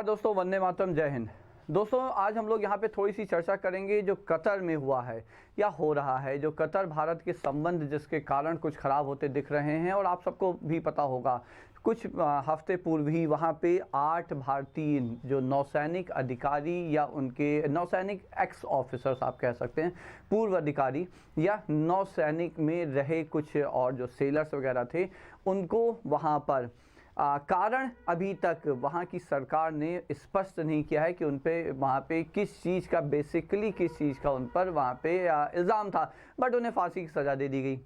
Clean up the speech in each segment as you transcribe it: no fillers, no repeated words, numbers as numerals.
नमस्कार दोस्तों, वंदे मातरम, जय हिंद। दोस्तों आज हम लोग यहाँ पे थोड़ी सी चर्चा करेंगे जो कतर में हुआ है या हो रहा है, जो कतर भारत के संबंध जिसके कारण कुछ खराब होते दिख रहे हैं। और आप सबको भी पता होगा कुछ हफ्ते पूर्व ही वहाँ पे 8 भारतीय जो नौसैनिक अधिकारी या उनके नौसैनिक एक्स ऑफिसर्स आप कह सकते हैं, पूर्व अधिकारी या नौसैनिक में रहे कुछ और जो सेलर्स वगैरह थे, उनको वहाँ पर कारण अभी तक वहाँ की सरकार ने स्पष्ट नहीं किया है कि उन पे वहाँ पे किस चीज़ का किस चीज़ का उन पर वहाँ पे इल्ज़ाम था, बट उन्हें फांसी की सज़ा दे दी गई।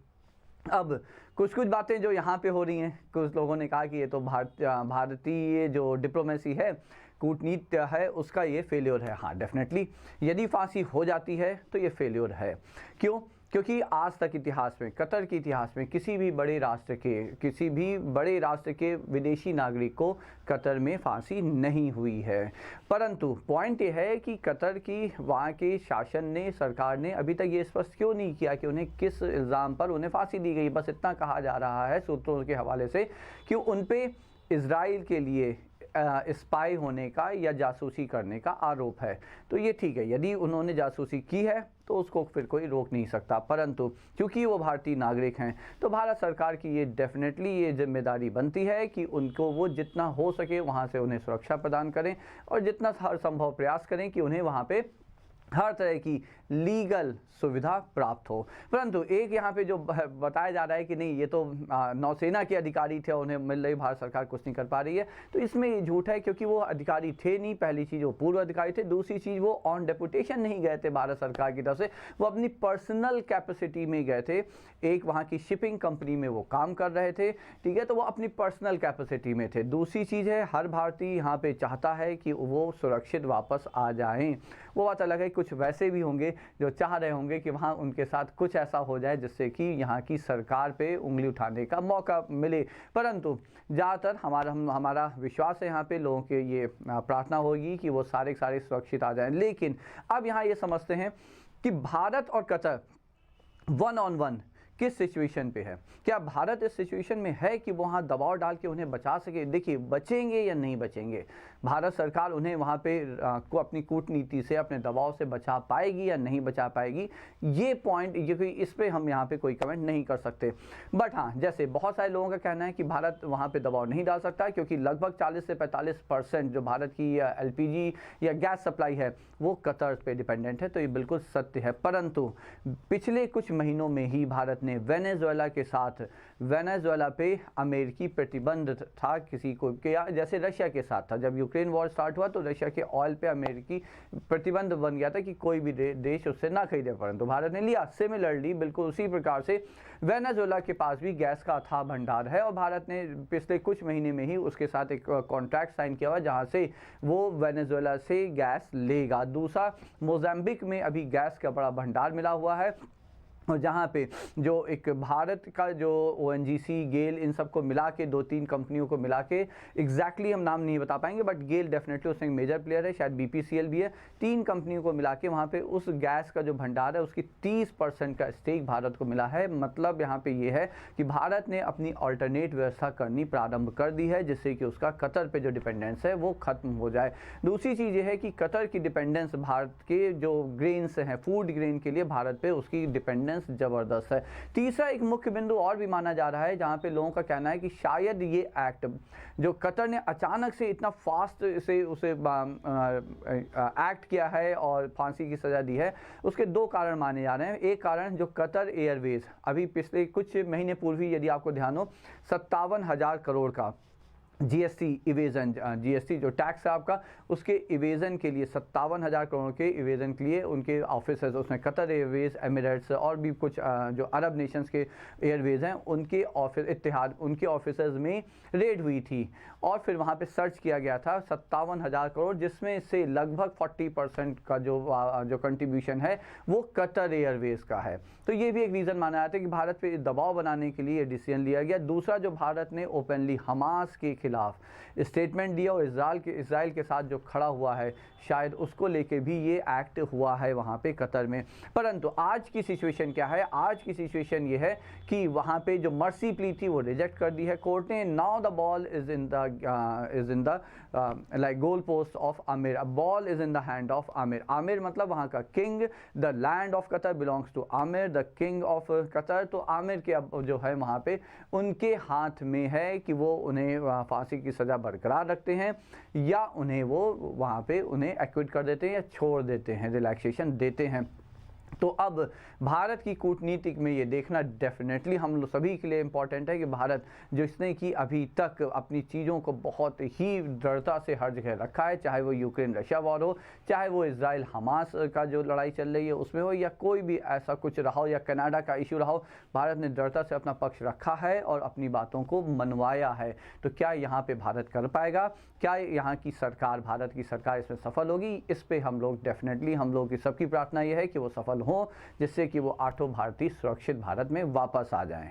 अब कुछ बातें जो यहाँ पे हो रही हैं, कुछ लोगों ने कहा कि ये तो भारतीय जो डिप्लोमेसी है, कूटनीति है, उसका ये फेल्योर है। हाँ, डेफिनेटली यदि फांसी हो जाती है तो ये फेल्योर है। क्यों? क्योंकि आज तक इतिहास में, कतर के इतिहास में किसी भी बड़े राष्ट्र के विदेशी नागरिक को कतर में फांसी नहीं हुई है। परंतु पॉइंट ये है कि कतर की वहाँ के शासन ने, सरकार ने अभी तक ये स्पष्ट क्यों नहीं किया कि उन्हें किस इल्ज़ाम पर उन्हें फांसी दी गई। बस इतना कहा जा रहा है सूत्रों के हवाले से कि उन पे इजराइल के लिए स्पाई होने का या जासूसी करने का आरोप है। तो ये ठीक है, यदि उन्होंने जासूसी की है तो उसको फिर कोई रोक नहीं सकता। परंतु क्योंकि वो भारतीय नागरिक हैं तो भारत सरकार की ये डेफिनेटली ये जिम्मेदारी बनती है कि उनको वो जितना हो सके वहाँ से उन्हें सुरक्षा प्रदान करें और जितना हर संभव प्रयास करें कि उन्हें वहाँ पे हर तरह की लीगल सुविधा प्राप्त हो। परंतु एक यहाँ पे जो बताया जा रहा है कि नहीं, ये तो नौसेना के अधिकारी थे, उन्हें मिल रही, भारत सरकार कुछ नहीं कर पा रही है, तो इसमें ये झूठ है। क्योंकि वो अधिकारी थे नहीं, पहली चीज़ वो पूर्व अधिकारी थे, दूसरी चीज़ वो ऑन डेपुटेशन नहीं गए थे भारत सरकार की तरफ से, वो अपनी पर्सनल कैपेसिटी में गए थे। एक वहाँ की शिपिंग कंपनी में वो काम कर रहे थे, ठीक है, तो वो अपनी पर्सनल कैपेसिटी में थे। दूसरी चीज़ है, हर भारतीय यहाँ पे चाहता है कि वो सुरक्षित वापस आ जाएं। वो बात अलग है, कुछ वैसे भी होंगे जो चाह रहे होंगे कि वहाँ उनके साथ कुछ ऐसा हो जाए जिससे कि यहाँ की सरकार पे उंगली उठाने का मौका मिले। परंतु ज़्यादातर हमारा विश्वास है, यहाँ पे लोगों के ये प्रार्थना होगी कि वो सारे सुरक्षित आ जाएं। लेकिन अब यहाँ ये समझते हैं कि भारत और कतर 1-on-1 किस सिचुएशन पे है। क्या भारत इस सिचुएशन में है कि वहाँ दबाव डाल के उन्हें बचा सके? देखिए, बचेंगे या नहीं बचेंगे, भारत सरकार उन्हें वहाँ पे को अपनी कूटनीति से, अपने दबाव से बचा पाएगी या नहीं बचा पाएगी, ये पॉइंट, ये इस पर हम यहाँ पे कोई कमेंट नहीं कर सकते। बट हाँ, जैसे बहुत सारे लोगों का कहना है कि भारत वहाँ पर दबाव नहीं डाल सकता क्योंकि लगभग 40 से 45% जो भारत की LPG या गैस सप्लाई है वो कतर पे डिपेंडेंट है। तो ये बिल्कुल सत्य है। परंतु पिछले कुछ महीनों में ही भारत ने वेनेजुएला के साथ, वेनेजुएला पे अमेरिकी प्रतिबंध था किसी को के, जैसे रशिया के साथ था। जब यूक्रेन वॉर स्टार्ट हुआ तो रशिया के ऑयल पे अमेरिकी प्रतिबंध बन गया था कि कोई भी देश उससे ना खरीदे, परंतु भारत ने लिया। सिमिलरली बिल्कुल उसी प्रकार से वेनेजुएला के पास भी गैस का अथाह भंडार है और भारत ने पिछले कुछ महीने में ही उसके साथ एक कॉन्ट्रैक्ट साइन किया हुआ जहाँ से वो वेनेजुएला से गैस लेगा। दूसरा, मोजाम्बिक में अभी गैस का बड़ा भंडार मिला हुआ है और जहाँ पे जो एक भारत का जो ONGC, गेल, इन सबको मिला के 2-3 कंपनियों को मिला के, एग्जैक्टली हम नाम नहीं बता पाएंगे, बट गेल डेफिनेटली उसमें एक मेजर प्लेयर है, शायद BPCL भी है। 3 कंपनियों को मिला के वहाँ पे उस गैस का जो भंडार है उसकी 30% का स्टेक भारत को मिला है। मतलब यहाँ पे ये है कि भारत ने अपनी अल्टरनेट व्यवस्था करनी प्रारंभ कर दी है जिससे कि उसका कतर पे जो डिपेंडेंस है वो खत्म हो जाए। दूसरी चीज़ ये है कि कतर की डिपेंडेंस भारत के जो ग्रेन्स हैं, फूड ग्रेन के लिए भारत पे उसकी डिपेंडेंस जबरदस्त है। तीसरा एक मुख्य बिंदु और भी माना जा रहा है जहां पे लोगों का कहना है कि शायद ये एक्ट जो कतर ने अचानक से इतना फास्ट से उसे एक्ट किया है और फांसी की सजा दी है, उसके 2 कारण माने जा रहे हैं। एक कारण, जो कतर एयरवेज अभी पिछले कुछ महीने पूर्व ही, यदि आपको ध्यान हो, 57,000 करोड़ का GST इवेजन, GST जो टैक्स है आपका, उसके इवेजन के लिए 57,000 करोड़ के इवेजन के लिए उनके ऑफिसर्स, उसमें कतर एयरवेज, एमिरेट्स और भी कुछ जो अरब नेशंस के एयरवेज हैं उनके उनके ऑफिसर्स में रेड हुई थी और फिर वहाँ पे सर्च किया गया था 57,000 करोड़, जिसमें से लगभग 40% का जो कंट्रीब्यूशन है वो कतर एयरवेज का है। तो ये भी एक रीज़न माना जाता है कि भारत पे दबाव बनाने के लिए डिसीजन लिया गया। दूसरा, जो भारत ने ओपनली हमास के खिलाफ स्टेटमेंट दिया और इसराइल के साथ जो खड़ा हुआ है शायद उसको लेके भी ये एक्ट हुआ है वहाँ पे कतर में। परंतु आज की सिचुएशन क्या है? आज की सिचुएशन ये है कि वहाँ पे जो मर्सी प्ली थी वो रिजेक्ट कर दी है कोर्ट ने। Now the ball is in the like goal post of amir. Ball is in the hand of amir. आमिर मतलब वहाँ का king. The land of Qatar belongs to amir, the king of Qatar. तो आमिर के अब जो है वहाँ पे उनके हाथ में है कि वो उन्हें फांसी की सज़ा बरकरार रखते हैं या उन्हें वो वहाँ पे उन्हें एक्विट कर देते हैं या छोड़ देते हैं, रिलैक्सेशन देते हैं। तो अब भारत की कूटनीति में ये देखना डेफिनेटली हम लोग सभी के लिए इम्पॉर्टेंट है कि भारत जिसने कि अभी तक अपनी चीज़ों को बहुत ही दृढ़ता से हर जगह रखा है, चाहे वो यूक्रेन रशिया वॉर हो, चाहे वो इजराइल हमास का जो लड़ाई चल रही है उसमें हो, या कोई भी ऐसा कुछ रहा हो, या कनाडा का इशू रहा हो, भारत ने दृढ़ता से अपना पक्ष रखा है और अपनी बातों को मनवाया है। तो क्या यहाँ पे भारत कर पाएगा? क्या यहाँ की सरकार, भारत की सरकार इसमें सफल होगी? इस पे हम लोग डेफिनेटली, हम लोग की सबकी प्रार्थना ये है कि वो सफल हो, जिससे कि वो 8 भारतीय सुरक्षित भारत में वापस आ जाएं।